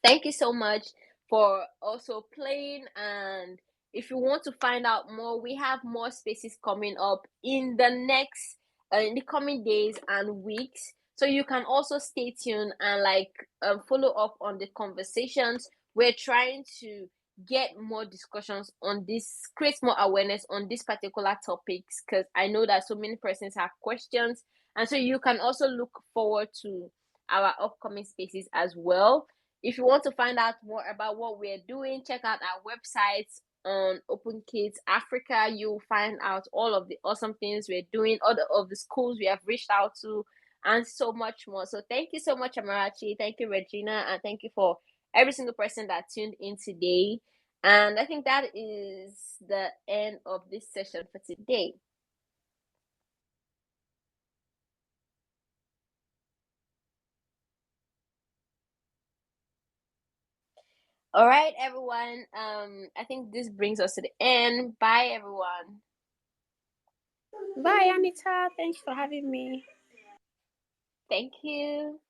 thank you so much for also playing. And if you want to find out more, we have more spaces coming up in the next in the coming days and weeks. So you can also stay tuned and follow up on the conversations. We're trying to get more discussions on this, create more awareness on these particular topics, because I know that so many persons have questions. And so you can also look forward to our upcoming spaces as well. If you want to find out more about what we're doing, check out our websites on Openkids Africa. You'll find out all of the awesome things we're doing, all of the schools we have reached out to, and so much more. So thank you so much, Amarachi. Thank you, Regina, and thank you for every single person that tuned in today. And I think that is the end of this session for today. All right, everyone. I think this brings us to the end. Bye, everyone. Bye, Anita. Thanks for having me. Thank you.